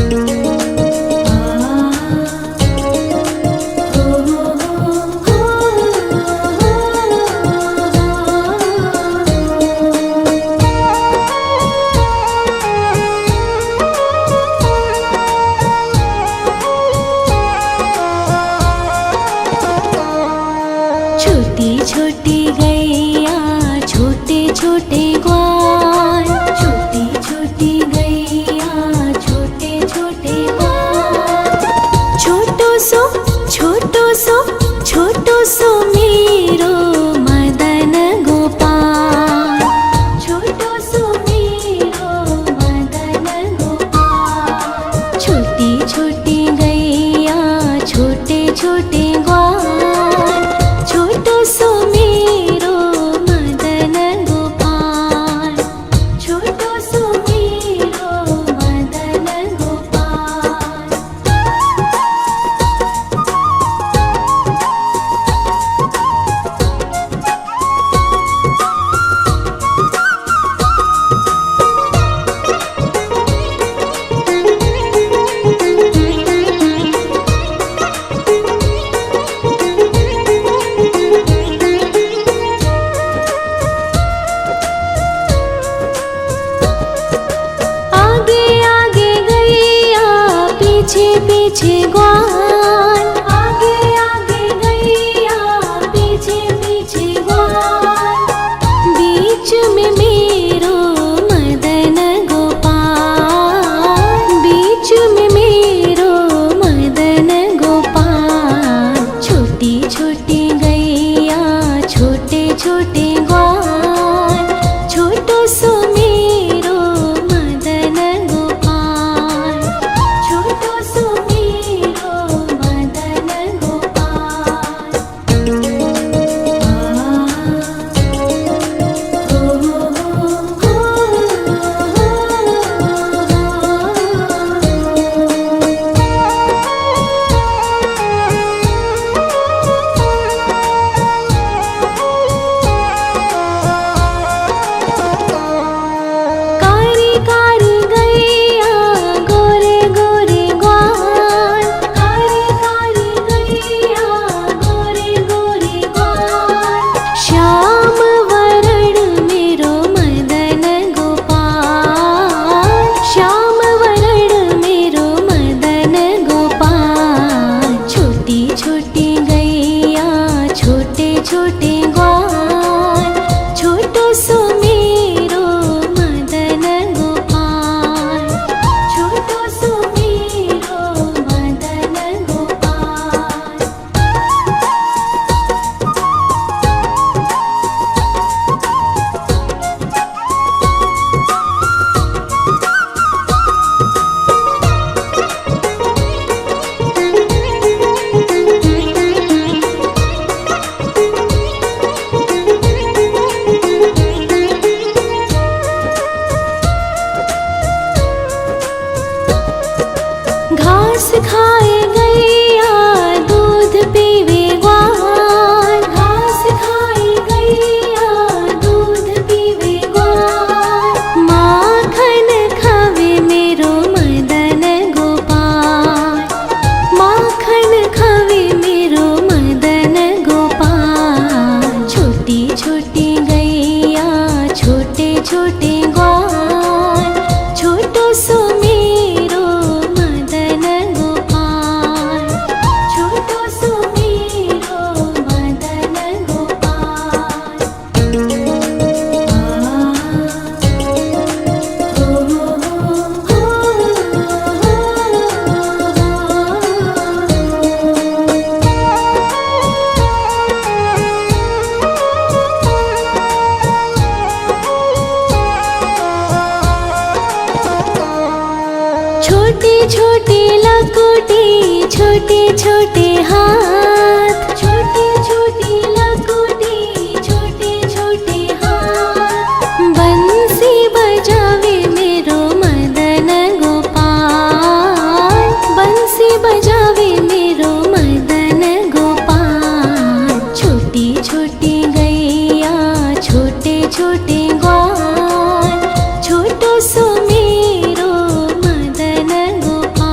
छोटी छोटी गैया छोटे छोटे ग्वाल, छोटी छोटी गैया छोटे छोटे ग्वाल। छोटो सो मेरो मदन गोपाल, छोटो सो मेरो मदन गोपाल। छोटी छोटी गैया छोटे छोटे ग्वाल, छोटो सो मेरो मदन गोपाल, छोटो सो मेरो मदन गोपाल। पीछे पीछे ग्वाल, आगे आगे गैया पीछे पीछे ग्वाल। बीच में मेरो मदन गोपाल, बीच में मेरो मदन गोपाल। छोटी छोटी गैया छोटे छोटे ग्वाल, छोटो सो मेरो मदन गोपाल, छोटो सो मेरो मदन गोपाल। कारी कारी गैया गोरे गोरे ग्वाल, कारी कारी गैया गोरे गोरे ग्वाल। श्याम वरण मेरो मदन गोपाल, श्याम वरण मेरो मदन गोपाल। छोटी छोटी गैया छोटे छोटे ग्वाल, छोटो सो मेरो मदन गोपाल, छोटो सो मेरो मदन गोपाल। घास खाए गैया दूध पीवे ग्वाल, घास खाए गैया दूध पीवे ग्वाल। माखन खावे मेरो मदन गोपाल, माखन खावे मेरो मदन गोपाल। छोटी छोटी गैया छोटे छोटे ग्वाल, छोटो सो मेरो मदन गोपाल, छोटो सो मेरो मदन गोपाल। छोटी छोटी लकुटी छोटे छोटे हाथ, छोटी छोटी लकुटी छोटे छोटे हाथ। बंसी बजावे मेरो मदन गोपाल, बंसी बजावे मेरो मदन गोपाल। छोटी छोटी गैया छोटे छोटे ग्वाल, छोटो सो मेरो मदन गोपाल,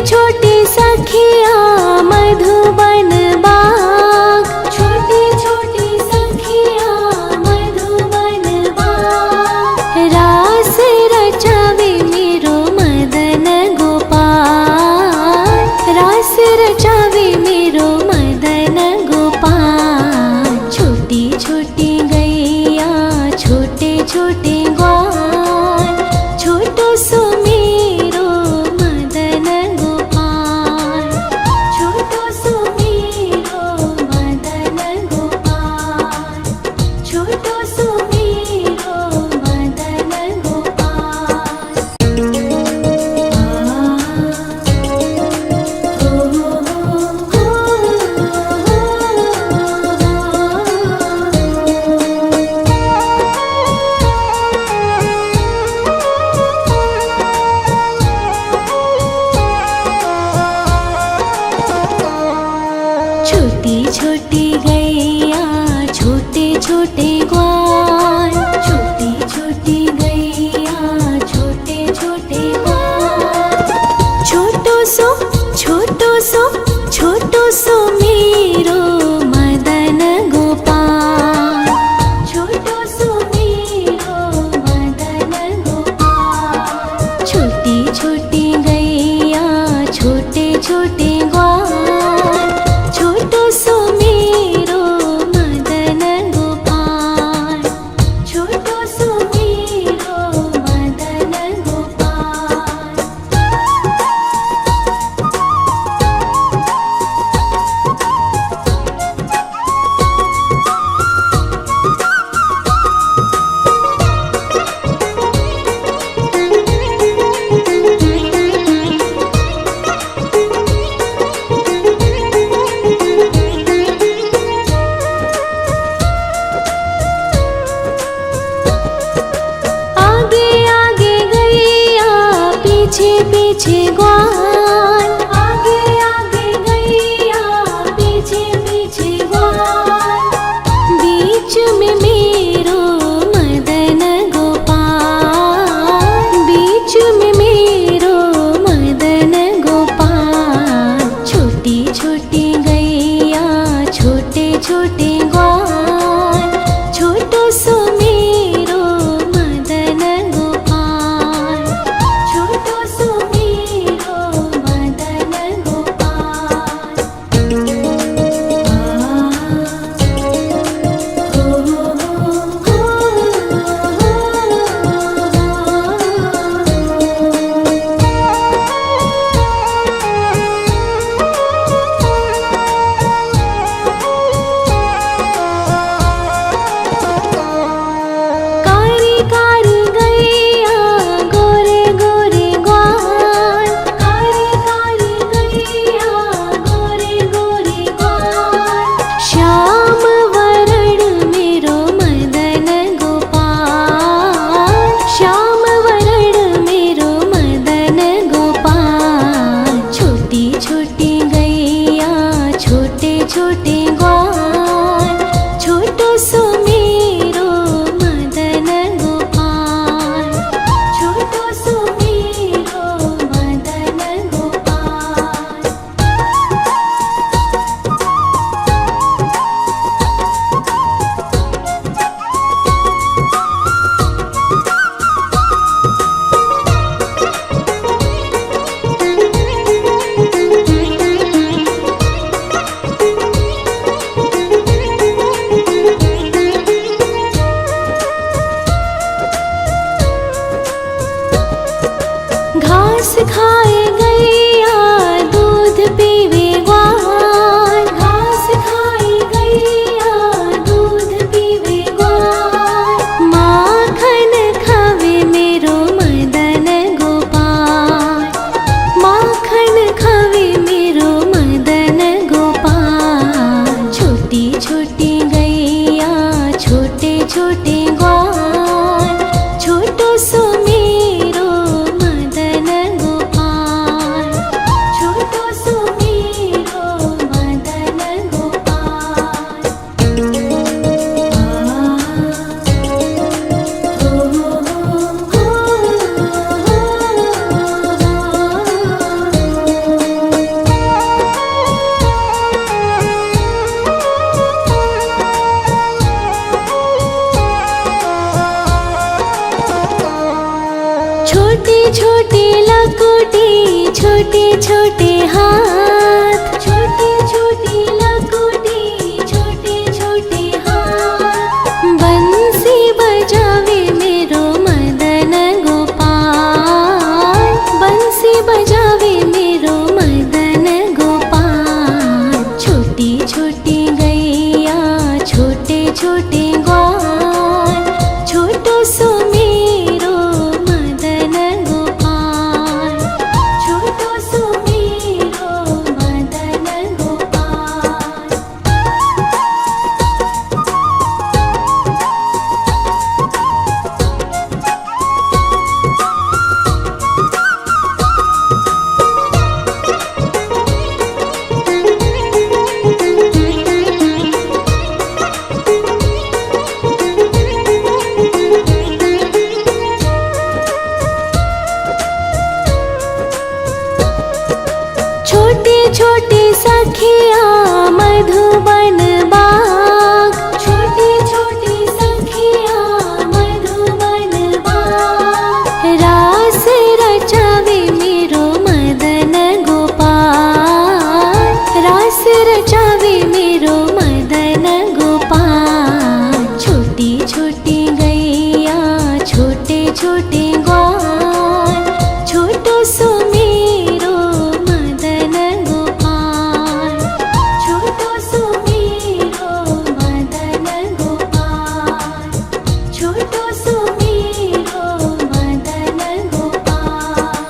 छोटी सखिया मधुबन बाग, छोटी छोटी सखिया मधुबन बाग। रास रचावे मेरो मदन गोपाल, रास रचावे मेरो मदन गोपाल। छोटी छोटी गैया छोटे छोटे ग्वाल, छोटो सो मेरो मदन गोपाल, छोटो सो मेरो मदन गोपाल, छोटो सो मेरो मदन गोपाल। छोटी छोटी गैया छोटे छोटे ग्वाल, छोटी छोटी गैया छोटे छोटे ग्वाल। छोटो सो छोटो सो छोटो सो मेरो मदन गोपाल, छोटो सो मेरो मदन गोपाल। छोटी छोटी गैया छोटे छोटे ग्वाल, छोटो सो मेरो मदन गोपाल, छोटो सो मेरो मदन गोपाल। आगे आगे गैया पीछे पीछे ग्वाल, आगे आगे गैया पीछे पीछे ग्वाल। बीच में मेरो मदन गोपाल, बीच में मेरो मदन गोपाल। छोटी छोटी गैया छोटे छोटे ग्वाल, छोटो सो मेरो मदन गोपाल, छोटो सो मेरो मदन गोपाल। कारी कारी गैया गोरे गोरे ग्वाल, कारी कारी गैया गोरे गोरे ग्वाल। श्याम वरण मेरो मदन गोपाल, श्याम वरण मेरो मदन गोपाल। छोटी छोटी गैया छोटे छोटे ग्वाल, छोटो सो मेरो मदन गोपाल, छोटो सो मेरो मदन गोपाल। घास खाए गैया दूध पीवे ग्वाल, घास खाए गैया दूध पीवे ग्वाल। माखन खावे मेरो मदन गोपाल, माखन खावे मेरो मदन गोपाल। छोटी छोटी गैया छोटे छोटे ग्वाल, छोटो सो मेरो मदन गोपाल। छोटे छोटे लकोटे छोटे छोटे हाथ, छोटे छोटे लकोटे छोटे छोटे हाथ। बंसी बजावे मेरो मदन गोपाल, बंसी बजावे मेरो मदन गोपाल। छोटी छोटी गैया छोटे छोटे ग्वाल, छोटो सो मेरो मदन गोपाल, छोटो सो मेरो मदन गोपाल। छोटे छोटे सखिया मधुबन बाग, छोटे छोटे सखिया मधुबन बाग। रास रचावे मेरो मदन गोपाल, रास रचावे मेरो मदन गोपाल। छोटी छोटी गैया छोटे छोटे ग्वाल, छोटो सो मेरो मदन गोपाल, छोटो सो मेरो मदन गोपाल, छोटो सो मेरो मदन गोपाल।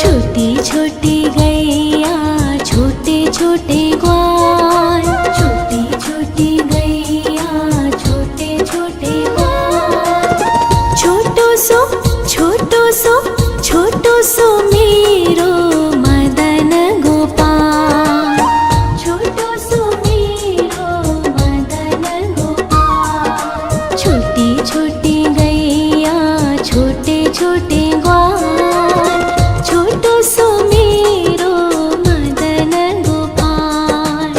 छोटी छोटी गैया छोटे छोटे ग्वाल, छोटी छोटी गैया छोटे छोटे ग्वाल। छोटो सो छोटो सो छोटो सो मेरो मदन गोपाल, छोटो सो मेरो मदन गोपाल। छोटी छोटी गैया छोटे छोटे ग्वाल, छोटो सो मेरो मदन गोपाल,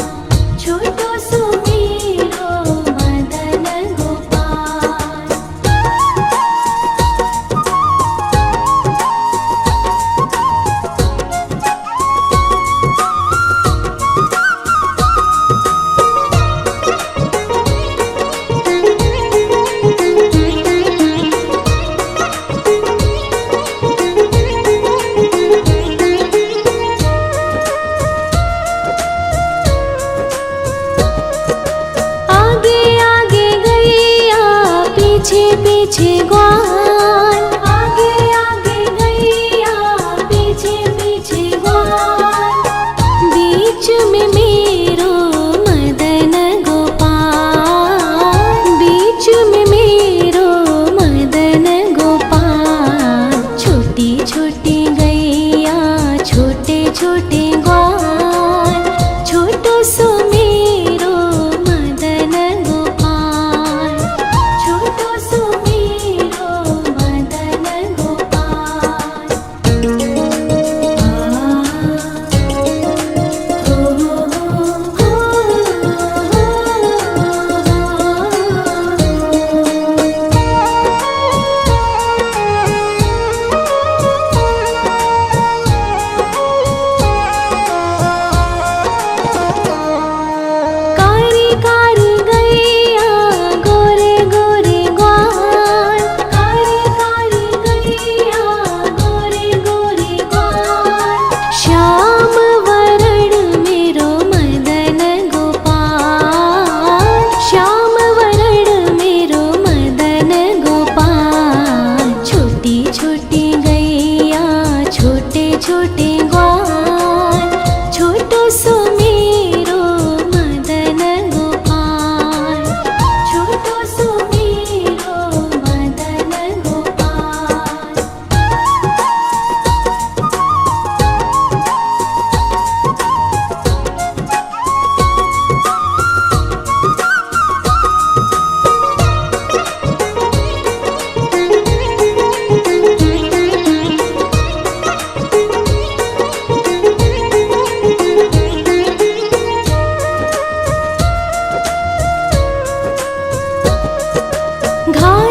छोटो सो मेरो मदन गोपाल। आगे आगे गैया पीछे पीछे ग्वाल, आगे आगे गैया पीछे पीछे ग्वाल। बीच में मेरो मदन गोपाल, बीच में मेरो मदन गोपाल। छोटी छोटी गैया छोटे छोटे ग्वाल, छोटो सो मेरो मदन गोपाल, छोटो सो मेरो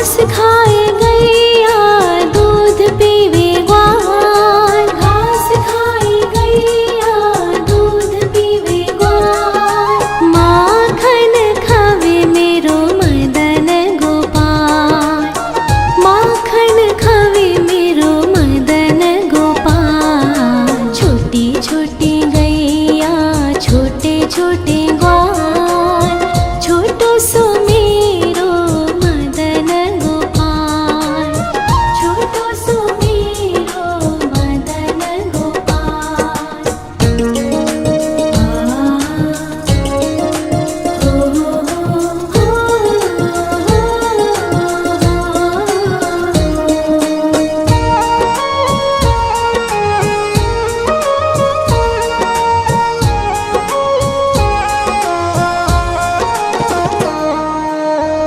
घास खाए गैया दूध पीवे ग्वाल, घास खाए गैया दूध पीवे ग्वाल। माखन खावे मेरो मदन गोपाल, माखन खावे मेरो मदन गोपाल। छोटी छोटी गैया छोटे छोटे ग्वाल, छोटो सो मेरो मदन गोपाल, छोटो सो मेरो मदन गोपाल।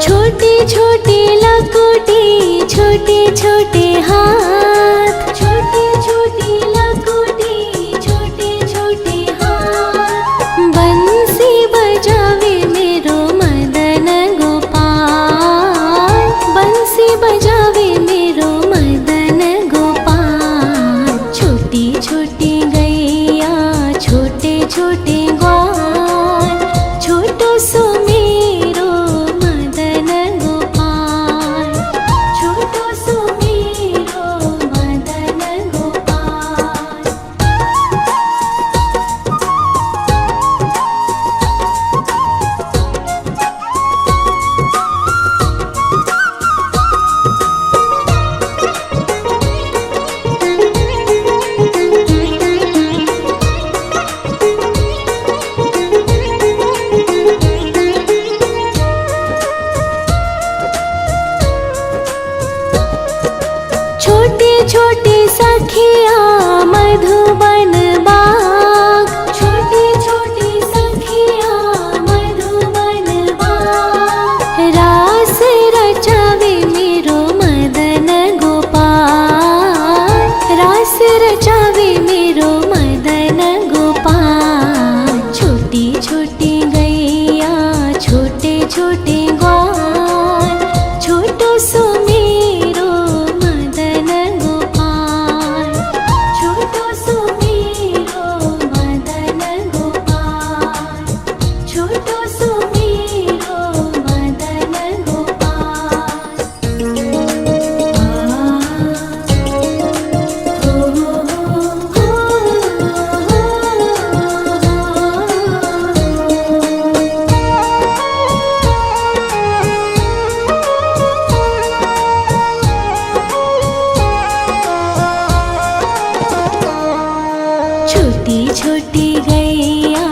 छोटी छोटी लकुटी छोटे छोटे हाथ, छोटी छोटी लकुटी छोटे छोटे हाथ। बंसी बजावे मेरो मदन गोपाल, बंसी बजावे मेरो मदन गोपाल। छोटी छोटी गैया छोटे छोटे ग्वाल, छोटो सो मेरो मदन गोपाल, छोटो सो मेरो मदन गोपाल। छोटे छोटे सखिया मधुबन बाग, छोटे छोटे सखिया मधुबन बाग। रास रचावे मेरो मदन गोपाल, रास रचावे मेरो मदन गोपाल। छोटी छोटी गैया छोटे छोटे ग्वाल, छोटो सो मेरो मदन गोपाल, छोटो सो मेरो मदन गोपाल, छोटो सो मेरो मदन गोपाल। छोटी छोटी गैया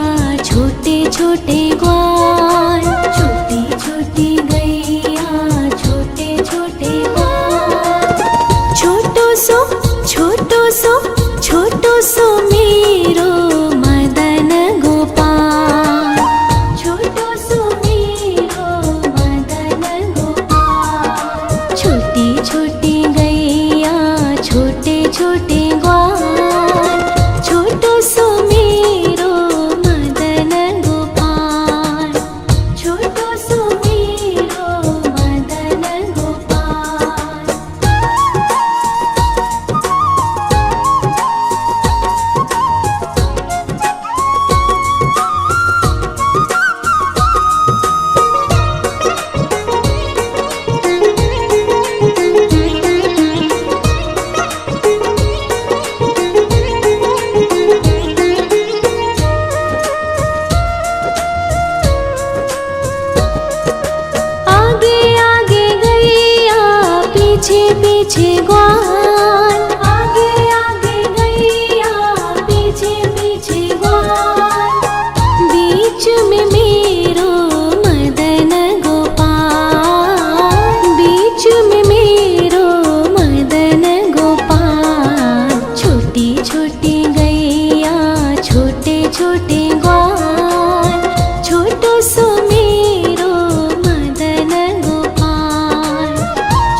छोटे छोटे ग्वाल, छोटी छोटी गैया छोटे छोटे ग्वाल। छोटो सो छोटो सो छोटो सो मेरो मदन गोपाल, छोटो सो मेरो मदन गोपाल। छोटी छोटी गैया छोटे छोटे ग्वाल, छोटो सो मेरो मदन गोपाल, छोटो सो मेरो मदन गोपाल। आगे आगे गैया पीछे पीछे ग्वाल, आगे आगे गैया पीछे पीछे ग्वाल। बीच में मेरो मदन गोपाल, बीच में मेरो मदन गोपाल। छोटी छोटी गैया छोटे छोटे ग्वाल, छोटो सो मेरो मदन गोपाल,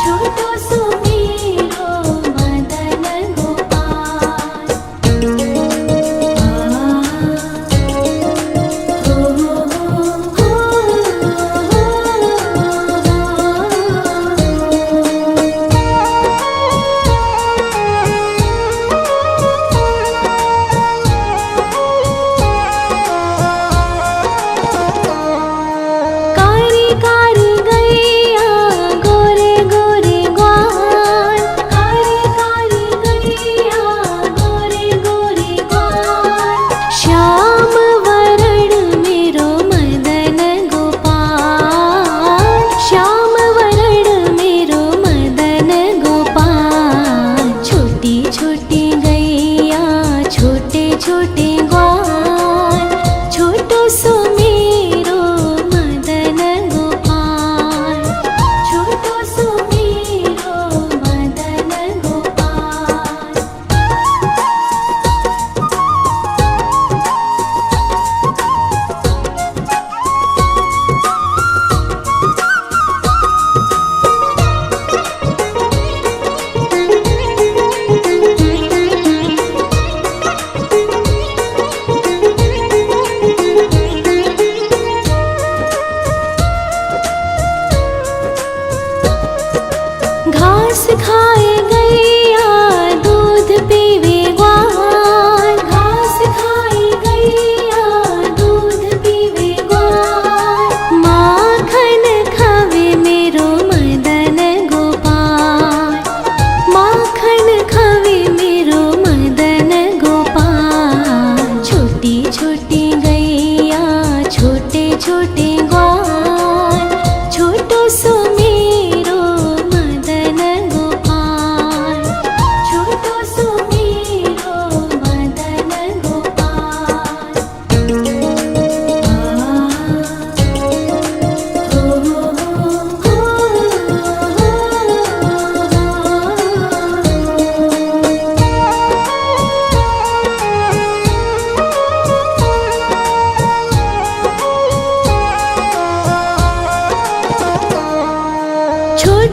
छोटो सो मेरो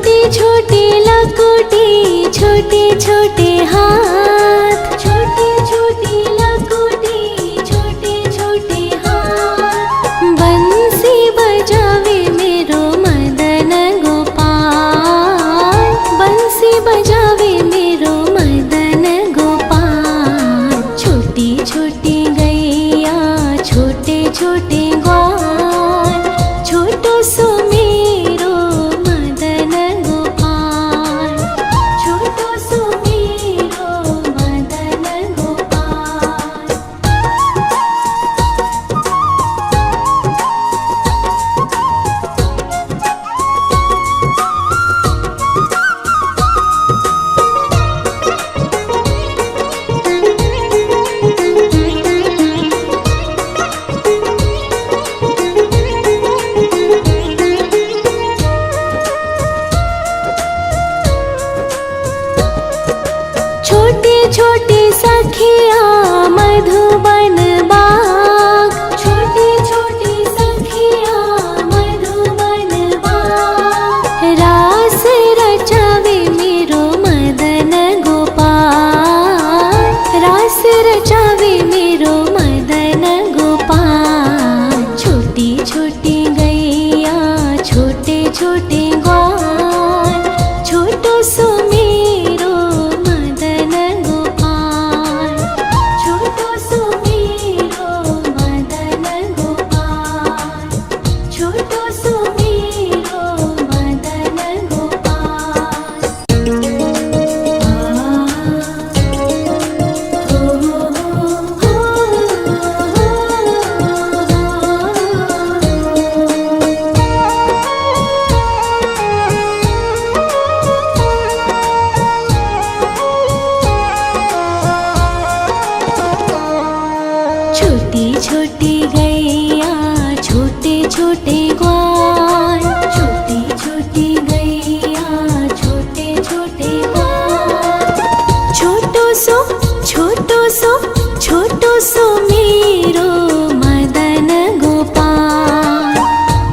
छोटे छोटे लकोटी छोटे छोटे हाथ, छोटे छोटे लकोटी छोटे छोटे हाथ। बंसी बजावे मेरो मदन गोपाल, बंसी बजावे मेरो मदन गोपाल। छोटी छोटी गैया छोटे छोटे ग्वाल, छोटो सो मेरो मदन गोपाल, छोटो सो मेरो मदन गोपाल। छोटे छोटे सखिया मधुबन बाग, छोटे छोटे सखिया मधुबन बाग। रास रचावे मेरो मदन गोपाल, रास रचावे मेरो मदन गोपाल। छोटी छोटी गैया छोटे छोटे ग्वाल, छोटो सो मेरो मदन गोपाल, छोटो सो मेरो मदन गोपाल, छोटो सो मेरो मदन गोपाल। छोटी छोटी गैया छोटे छोटे ग्वाल, छोटी छोटी गैया छोटे छोटे ग्वाल। छोटो सो छोटो सो छोटो सो मेरो मदन गोपाल,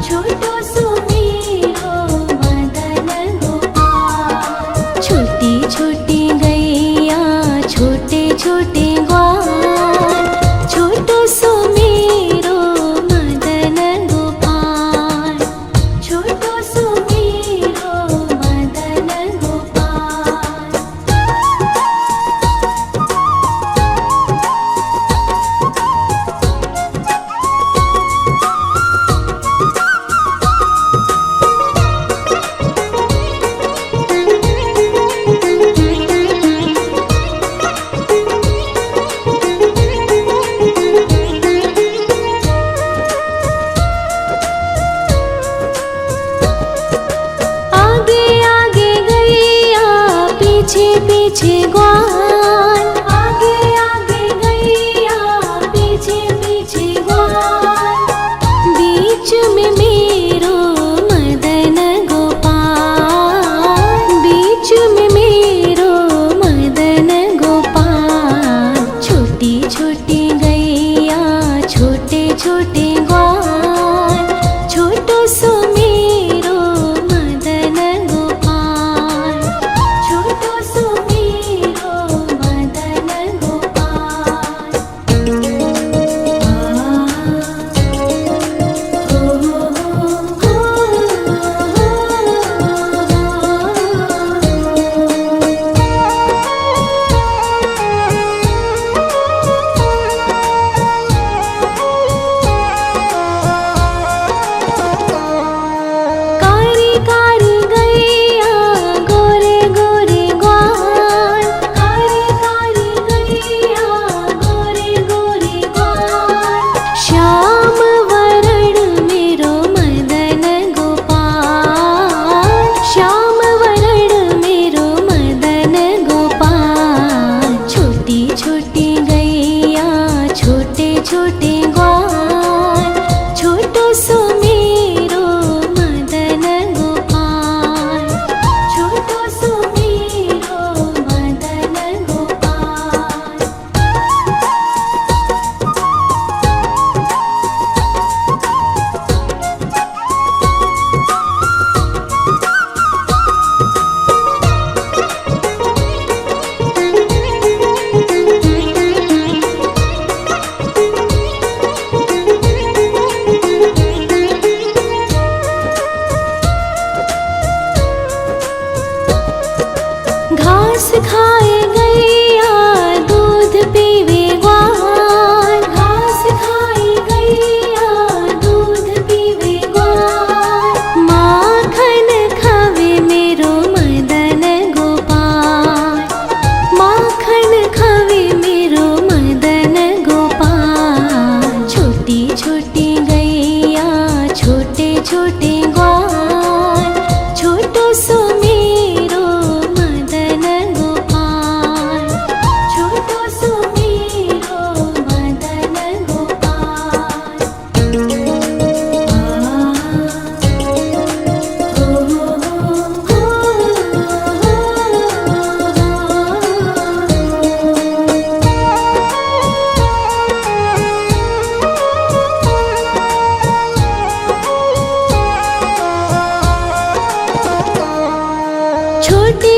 छोटो सो मेरो मदन गोपाल। छोटी छोटी गैया छोटे छोटे ग्वाल, छोटो सो मेरो मदन गोपाल, छोटो सो मेरो मदन गोपाल। आगे आगे गैया पीछे पीछे ग्वाल, आगे आगे गैया पीछे पीछे ग्वाल। बीच में मेरो मदन गोपाल, बीच में मेरो मदन गोपाल। छोटी छोटी गैया छोटे छोटे ग्वाल, छोटो सो मेरो मदन गोपाल, छोटो सो मेरो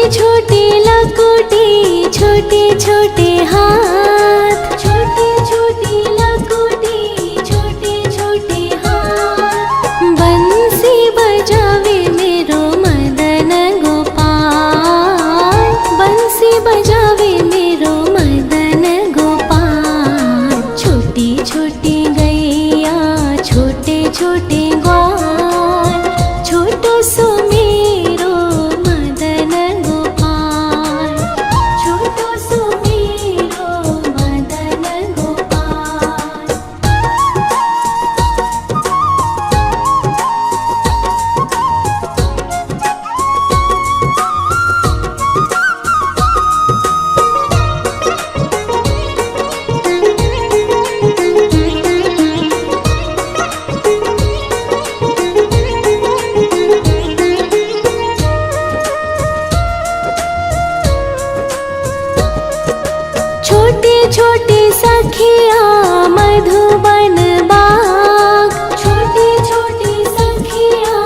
छोटी लकोटी, छोटे छोटे हाथ, छोटी छोटी लकोटी, छोटे छोटे हाथ। बंसी बजावे मेरो मदन गोपाल, बंसी बजावे मेरो मदन गोपाल। छोटी छोटी गैया, छोटे छोटे ग्वाल, छोटो सो मेरो मदन गोपाल, छोटो सो मेरो मदन गोपाल। छोटी छोटी सखिया मधुबन बाग, छोटी छोटी सखिया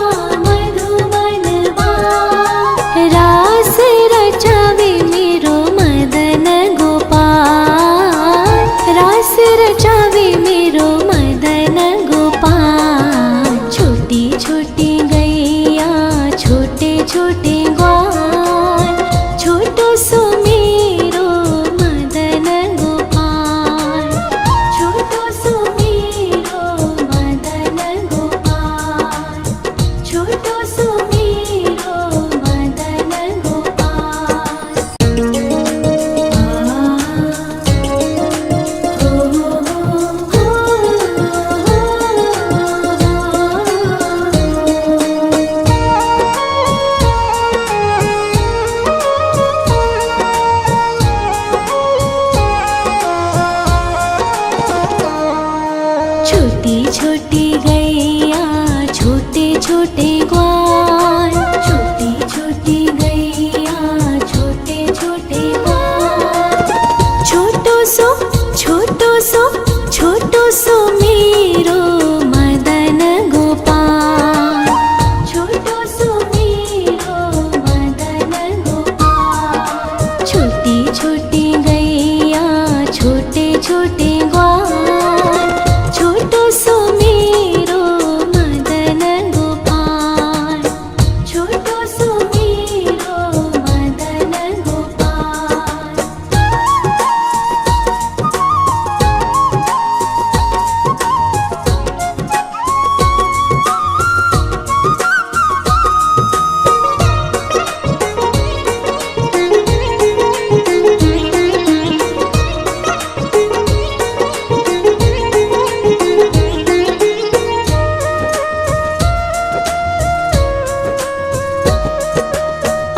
मधुबन बाग। रास रचावे मेरो मदन गोपाल, रास रचावे मेरो मदन गोपाल। छोटी छोटी गैया, छोटे छोटे ग्वाल, छोटो सो मेरो मदन गोपाल, छोटो सो मेरो मदन गोपाल, छोटो सो मेरो मदन गोपाल। छोटी छोटी गैया, छोटे छोटे ग्वाल, छोटी छोटी गैया, छोटे छोटे ग्वाल। छोटो सो छोटो सो छोटो सो मेरो मदन गोपाल, छोटो सो मेरो मदन गोपाल। छोटी छोटी गैया, छोटे छोटे ग्वाल, छोटो सो मेरो मदन गोपाल, छोटो सो मेरो मदन गोपाल।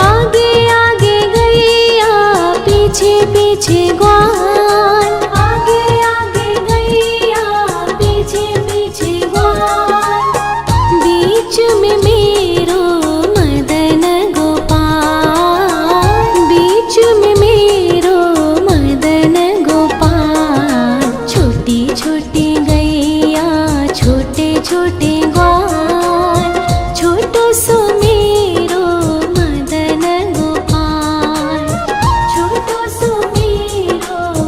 आगे आगे गैया, पीछे पीछे ग्वाल, आगे आगे गैया, पीछे पीछे ग्वाल। बीच में मेरो मदन गोपाल, बीच में मेरो मदन गोपाल। छोटी छोटी गैया, छोटे छोटे ग्वाल, छोटो सो मेरो मदन गोपाल, छोटो सो मेरो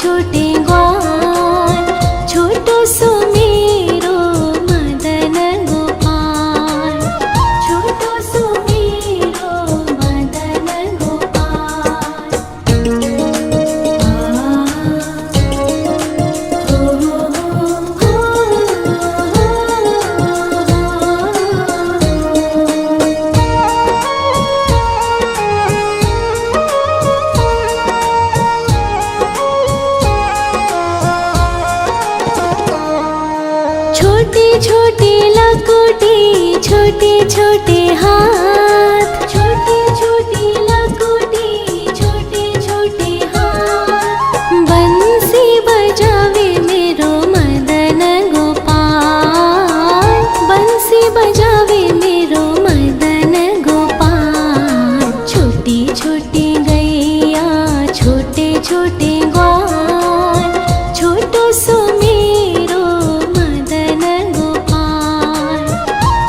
छोटे ग्वाल, छोटो सो मेरो मदन गोपाल, छोटो सो मेरो मदन गोपाल। छोटे छोटे लकोटे, छोटे छोटे हाथ, छोटे छोटे लकोटे, छोटे छोटे हाथ। बंसी बजावे मेरो मदन गोपाल, बंसी बजावे मेरो मदन गोपाल। छोटी छोटी गैया, छोटे छोटे ग्वाल, छोटो सो मेरो मदन गोपाल,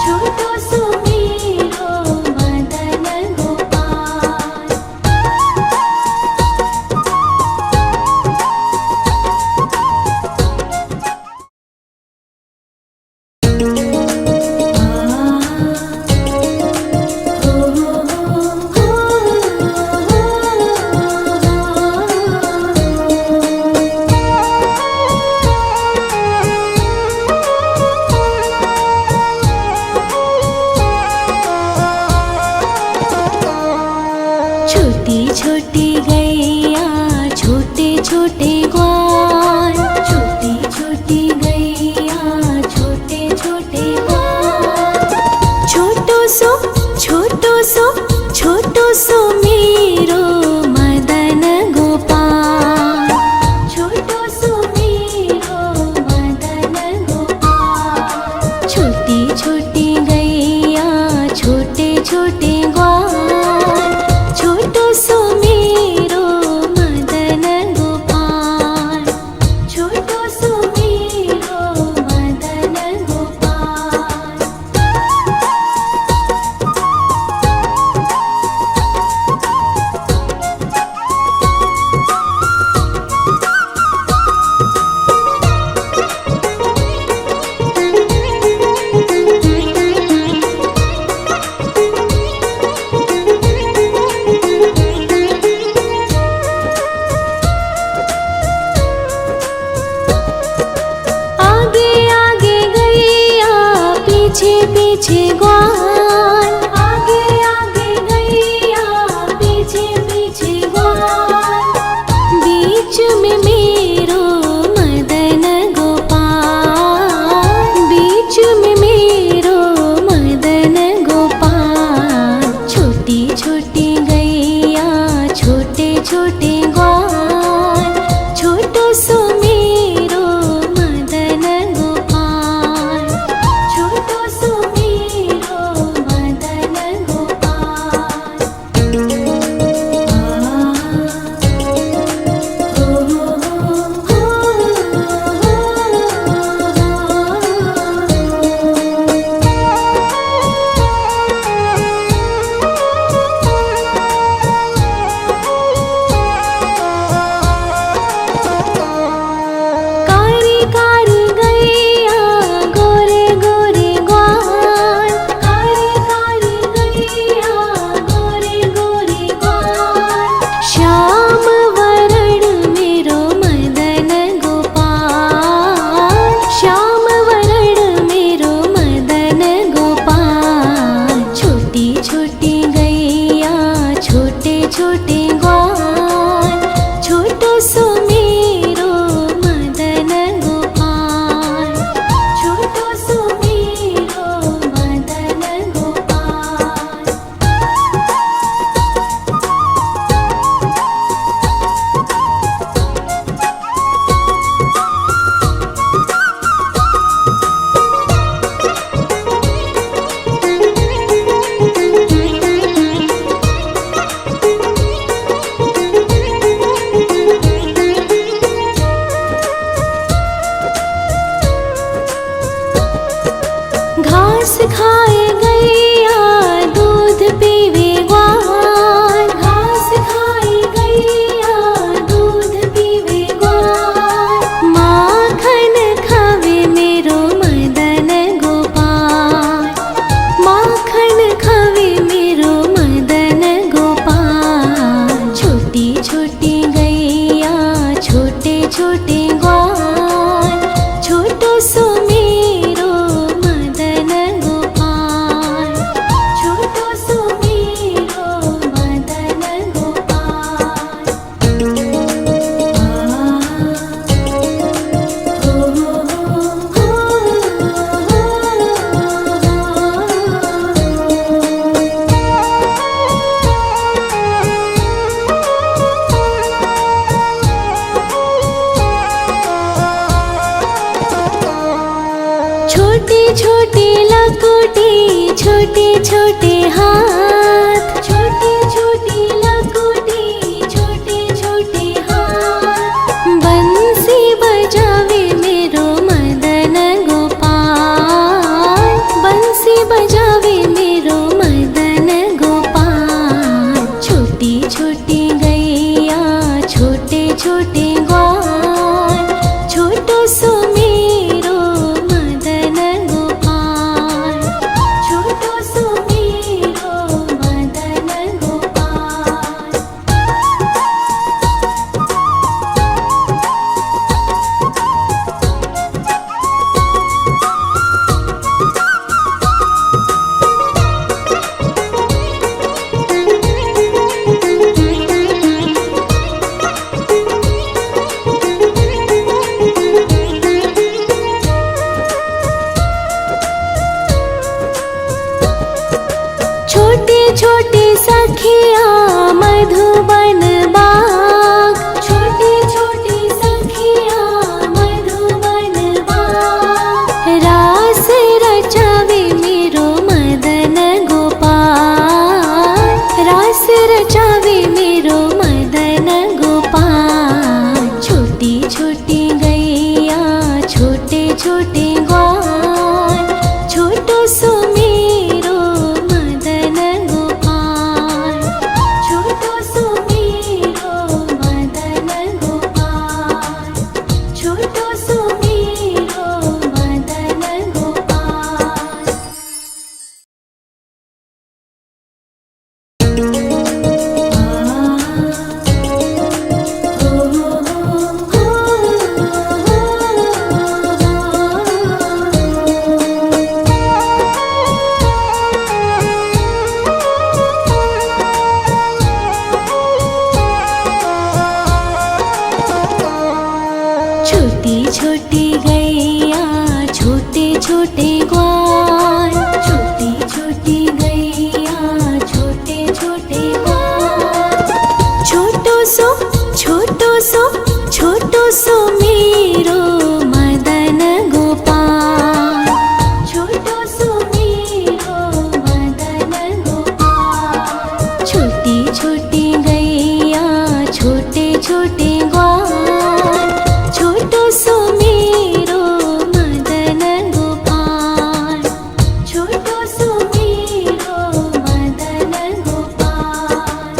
छोटो सो मेरो मदन गोपाल। छोटी छोटी गैया, छोटे छोटे ग्वाल, छोटी छोटी गैया, छोटे छोटे ग्वाल। छोटो सो, छोटो सो, छोटो सो मेरो मदन गोपाल, छोटो सो मेरो मदन गोपाल। छोटी छोटी गैया, छोटे छोटे ग्वाल, छोटो सो मेरो मदन गोपाल, छोटो सो मेरो मदन गोपाल। आगे आगे गैया, पीछे पीछे ग्वाल, आगे आगे गैया, पीछे पीछे ग्वाल। बीच में मेरो मदन गोपाल, बीच में मेरो मदन गोपाल। छोटी छोटी गैया, छोटे छोटे ग्वाल, छोटो सो मेरो मदन गोपाल, छोटो सो मेरो छोटे छोटे ग्वाल, छोटो सो मेरो मदन गोपाल, छोटो सो मेरो मदन गोपाल। छोटे छोटे लकोटे, छोटे छोटे हाथ, छोटे छोटे लकोटे, छोटे छोटे हाथ। बंसी बजावे मेरो मदन गोपाल, बंसी बजावे मेरो मदन गोपाल। छोटी छोटी गैया, छोटे छोटे ग्वाल, छोटो सो मेरो मदन गोपाल, छोटो सो मेरो मदन गोपाल। छोटे छोटे सखिया मधुबन बाग, छोटे छोटे सखिया मधुबन बाग। रास रचावे मेरो मदन गोपाल, रास रचावे मेरो मदन गोपाल। छोटी छोटी गैया, छोटे छोटे ग्वाल, छोटो सो मेरो मदन गोपाल, छोटो सो मेरो मदन गोपाल, छोटो सो मेरो मदन गोपाल। छोटी छोटी गैया, छोटे छोटे ग्वाल, छोटी छोटी गैया, छोटे छोटे ग्वाल। छोटो सो छोटो सो छोटो सो मेरो मदन गोपाल, छोटो सो मेरो मदन गोपाल। छोटी छोटी गैया, छोटे छोटे ग्वाल, छोटो सो मेरो मदन गोपाल, छोटो सो मेरो मदन गोपाल।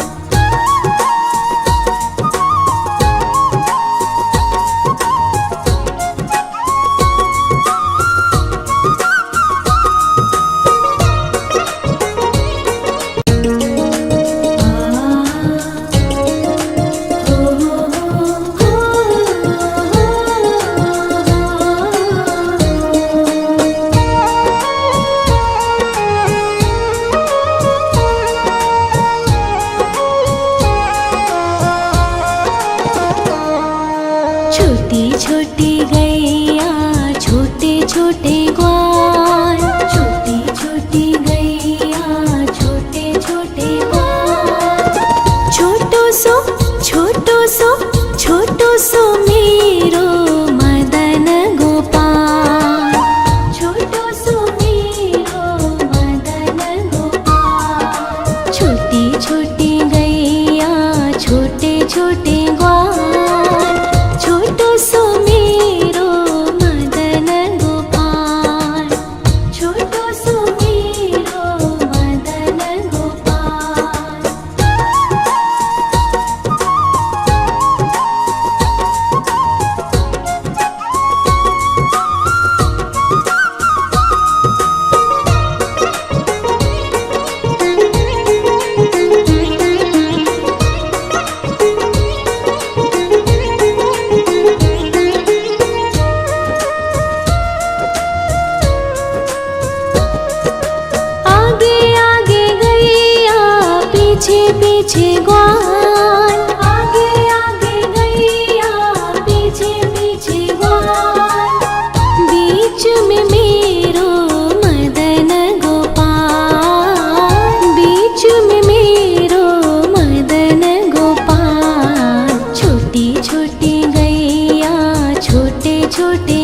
छोटी छोटी गैया, छोटे छोटे ग्वाल, छोटी छोटी गैया, छोटे छोटे ग्वाल। छोटो सो छोटो सो छोटो सो मेरो मदन गोपाल, छोटो सो मेरो मदन गोपाल। छोटी छोटी गैया, छोटे छोटे ग्वाल, छोटो सो मेरो पीछे ग्वाल, आगे आगे गैया पीछे पीछे ग्वाल, बीच में मेरो मदन गोपाल, बीच में मेरो मदन गोपाल। छोटी छोटी गैया छोटे छोटे